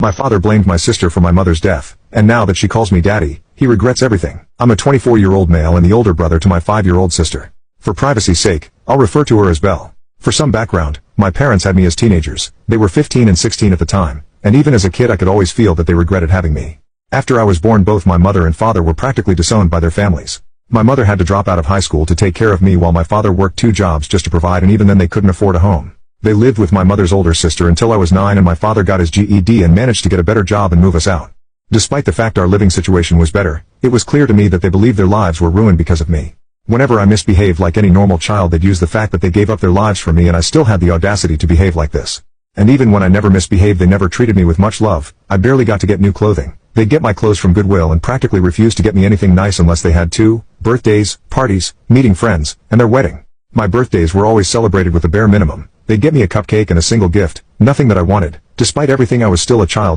My father blamed my sister for my mother's death, and now that she calls me daddy, he regrets everything. I'm a 24-year-old male and the older brother to my 5-year-old sister. For privacy's sake, I'll refer to her as Belle. For some background, my parents had me as teenagers. They were 15 and 16 at the time, and even as a kid I could always feel that they regretted having me. After I was born, both my mother and father were practically disowned by their families. My mother had to drop out of high school to take care of me while my father worked 2 jobs just to provide, and even then they couldn't afford a home. They lived with my mother's older sister until I was 9, and my father got his GED and managed to get a better job and move us out. Despite the fact our living situation was better, it was clear to me that they believed their lives were ruined because of me. Whenever I misbehaved like any normal child, they'd use the fact that they gave up their lives for me, and I still had the audacity to behave like this. And even when I never misbehaved, they never treated me with much love. I barely got to get new clothing. They'd get my clothes from Goodwill and practically refused to get me anything nice unless they had to: birthdays, parties, meeting friends, and their wedding. My birthdays were always celebrated with the bare minimum. They'd get me a cupcake and a single gift, nothing that I wanted. Despite everything, I was still a child